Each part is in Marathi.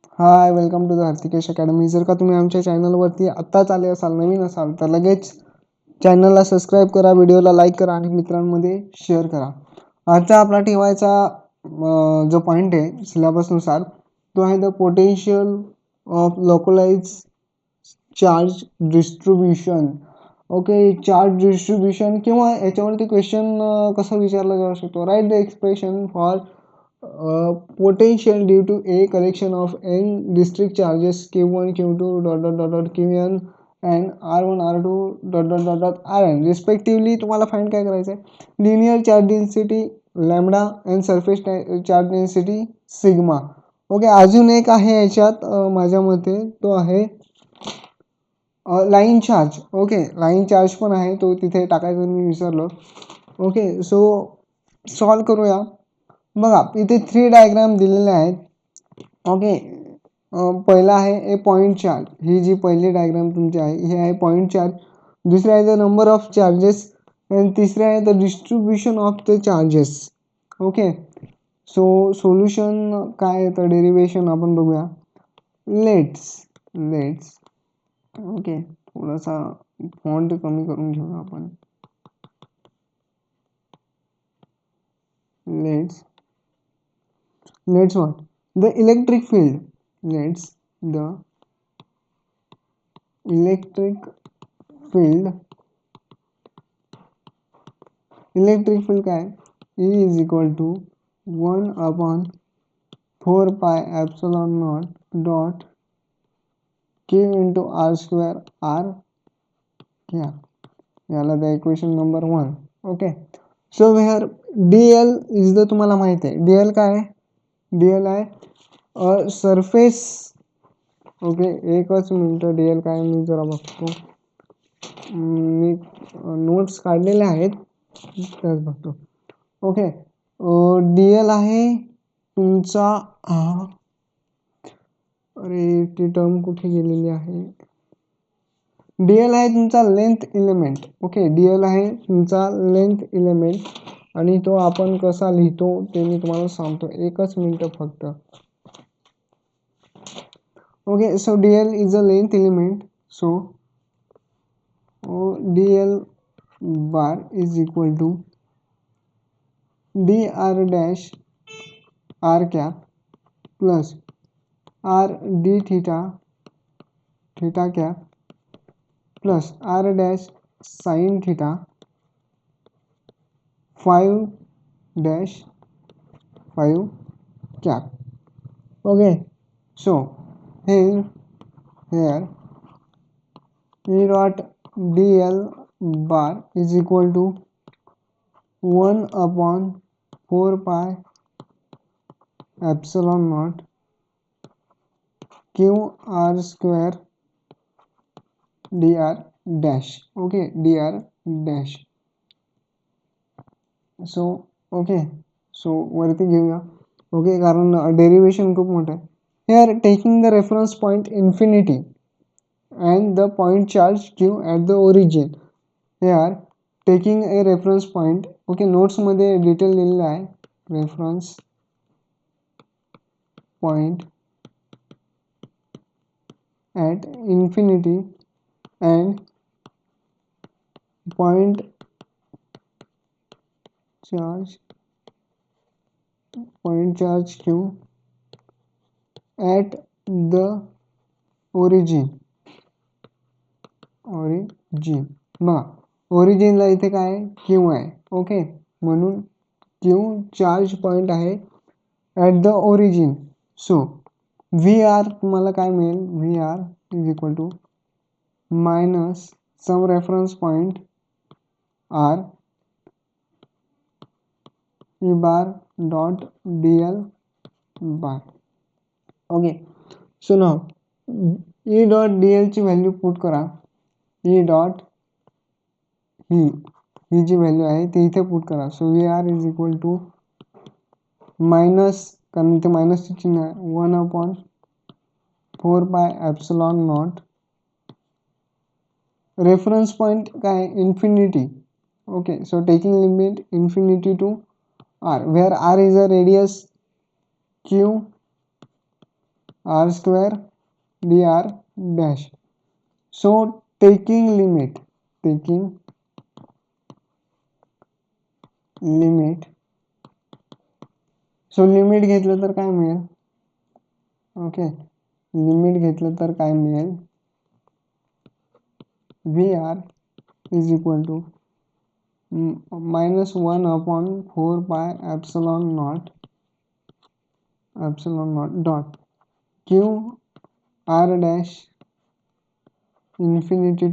High, welcome to the Hartikesh academy. जर का तुम्ही आमच्या चॅनलवरती आत्ताच आले असाल, नवीन असाल, तर लगेच चॅनलला सबस्क्राईब करा, व्हिडिओला लाईक करा आणि मित्रांमध्ये शेअर करा. आजचा आपला ठेवायचा जो पॉईंट आहे सिलेबसनुसार, तो आहे the potential of localise charge distribution. Okay, charge distribution किंवा याच्यावरती क्वेश्चन कसा विचारला जाऊ शकतो. Write the expression for potential due to a collection of n discrete charges q1 q2 dot dot dot dot qn and r1 r2 dot dot dot dot rn respectively. तुम्हाला फाइंड काय करायचं आहे, linear charge density lambda and surface charge density sigma. Okay, अजून एक आहे याच्यात माझ्या मते, तो आहे line charge. Okay, line charge पण आहे, तो तिथे टाकायचं मी विसरलो. ओके, सो सॉल्व करूया. बघा, इथे 3 डायग्राम दिलेले आहेत. ओके, पहिला आहे ए पॉईंट चार्ज. ही जी पहिली डायग्राम तुमची आहे, ही आहे पॉईंट चार्ज. दुसरी आहे द नंबर ऑफ चार्जेस आणि तिसरे आहे the distribution of the charges. Okay, so solution काय येतं, डेरिवेशन आपण बघूया. लेट्स ओके, थोडासा फॉन्ट कमी करून घेऊया आपण. let's what the electric field. Let's the electric field काय, E is equal to 1 upon 4 pi epsilon naught dot q into r square r cap. याला the equation number 1. Okay, so hair dl is the, तुम्हाला माहिती आहे dl काय आहे, dl आहे सरफेस. ओके, एकच मिनटं, dl काय मी जरा बघतो. मी नोट्स काढलेले आहेत, त्याच बघतो. ओके, dl आहे तुमचा, अरे ती टर्म कुठे गेलेली आहे. dl आहे तुमचा लेंथ एलिमेंट. ओके, dl आहे तुमचा लेंथ एलिमेंट आणि तो आपण कसा लिहितो ते मी तुम्हाला सांगतो, एकच मिनिट फक्त. Okay, so dl is a length element. So dl bar is equal to dr dash r cap plus r d theta theta cap plus r dash sin theta 5 dash 5 cap. Okay, so here E dot dl bar is equal to 1 upon 4 pi epsilon naught q r square dr dash. Okay, dr dash. So okay, so वरती घेऊया. ओके, कारण डेरिवेशन खूप मोठं आहे. Here taking the reference point infinity and the point charge q at the origin. Here taking a reference point. Okay, notes मध्ये डिटेल दिलेलं आहे. Reference point at infinity and point charge q at the origin. बघा, ओरिजिनला इथे काय आहे, क्यू आहे. ओके, म्हणून क्यू चार्ज पॉईंट आहे at the origin. So V R तुम्हाला काय मिळेल, V R is equal to minus some reference point R E bar dot D L bar. Okay, so now E dot D एलची व्हॅल्यू पुट करा. ई डॉट ही जी व्हॅल्यू आहे ती इथे पुट करा. So V R is equal to minus, कारण इथे मायनसची चिन्ह आहे, 1 upon 4 pi ॲप्सिलॉन not. Reference point काय, infinity. Okay, so taking limit infinity to r, where r is a radius, q r square dr dash. So taking limit, so limit घेतलं तर काय मिळेल? ओके, लिमिट घेतलं तर काय मिळेल? V R is equal to -1/4 pi epsilon naught dot q r dash infinity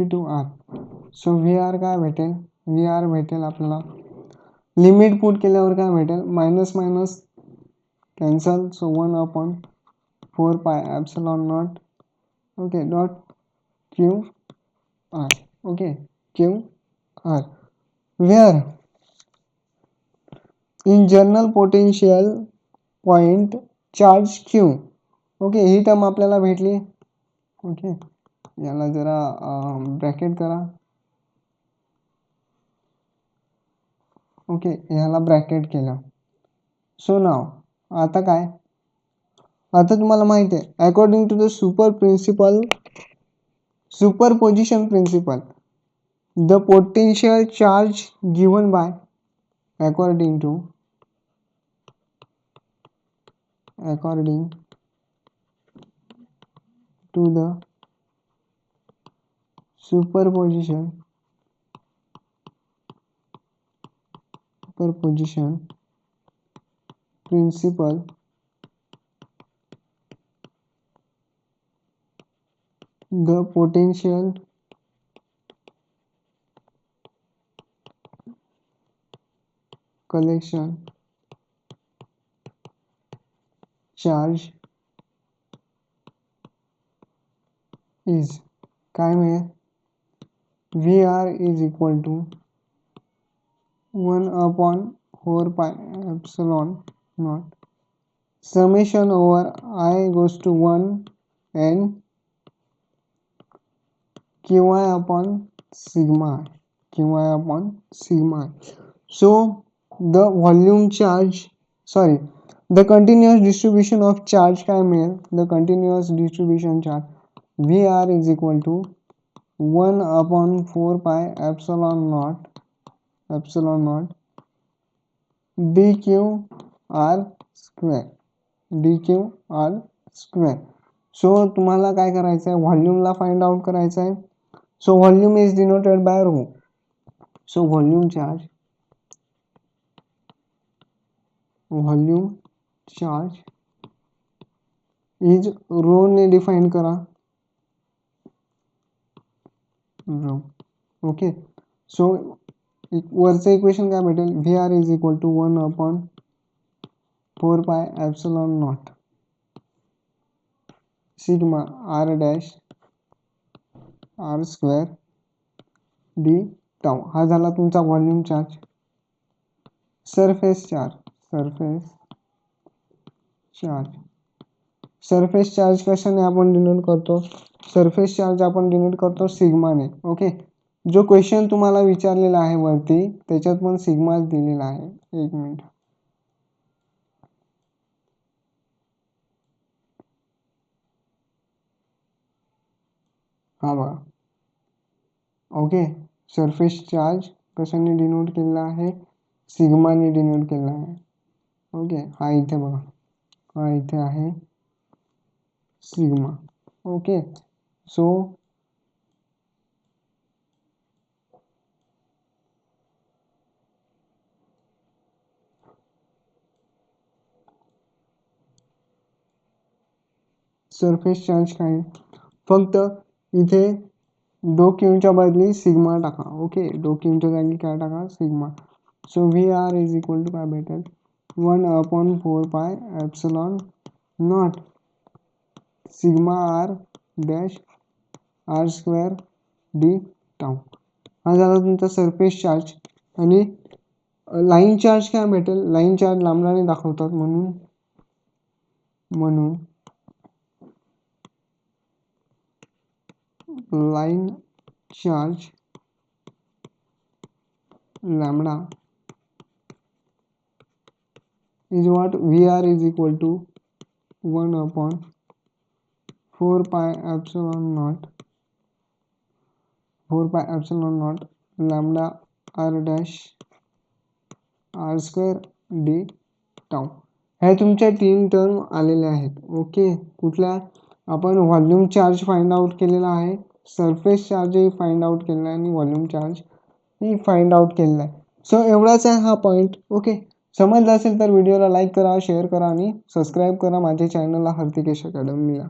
to r. So V r काय भेटेल? व्ही आर भेटेल आपल्याला, लिमिट पुट केल्यावर काय भेटेल? Minus minus cancel, so 1/4 pi epsilon naught, okay, dot q r, okay, q r, where in general potential point charge q. Okay, ही टर्म आपल्याला भेटली. ओके, याला जरा ब्रॅकेट करा. ओके, ह्याला ब्रॅकेट केलं. सो नाव आता काय? आता तुम्हाला माहिती आहे, according to the superposition principle, the potential charge given by according to the superposition principle, the potential collection charge is काय मिळेल? V R is equal to 1/4 pi epsilon naught summation over I goes to 1 and qi upon sigma i. So the volume charge, sorry, the continuous distribution of charge काय मिळेल? The continuous distribution charge VR is equal to 1/4 pi epsilon naught dqr square. So तुम्हाला काय करायचं आहे? व्हॉल्यूमला फाइंड आउट करायचं आहे. So volume is denoted by rho. So volume charge is rho ने डिफाइन करा, रो. ओके, सो वरचं इक्वेशन काय भेटेल? V R is equal to 1/4 pi epsilon naught sigma r dash r square d tau. हा झाला तुमचा व्हॉल्यूम चार्ज. सरफेस चार्ज कशाने आपण डिनोट करतो? सरफेस चार्ज आपण डिनोट करतो सिग्माने. ओके, जो क्वेश्चन तुम्हाला विचारलेला आहे वरती त्याच्यात पण सिग्माच दिलेला आहे. एक मिनिट, हा बघा. ओके, सरफेस चार्ज कशाने डिनोट केलेला आहे? सिग्माने डिनोट केलेला आहे. ओके, हा इथे बघा, हा इथे आहे sigma. Okay, so surface charge काय? फक्त इथे डो क्यूच्या बदली सिग्मा टाका. ओके, डो क्यूच्या जागी काय टाका? Sigma. So V R is equal to काय भेटेल? 1/4 pi epsilon naught sigma r dash r square d tau. हा झाला तुमचा सरफेस चार्ज. आणि लाईन चार्ज काय भेटेल? लाईन चार्ज लांबडाने दाखवतात म्हणून line charge lambda is what VR is equal to 1/4 lambda r dash r square d tau. ह्या तुमच्या 3 टर्म आलेल्या आहेत. ओके, कुठल्या? आपण व्हॉल्यूम चार्ज फाइंड आउट केलेला आहे, सरफेस चार्जही फाइंड आउट केलेला आहे आणि व्हॉल्यूम चार्जही फाइंड आउट केलेला आहे. सो एवढाच आहे हा पॉईंट. ओके, समजलं असेल तर व्हिडिओला लाईक करा, शेअर करा आणि सबस्क्राईब करा माझ्या चॅनलला हृतिकेश अकॅडमीला.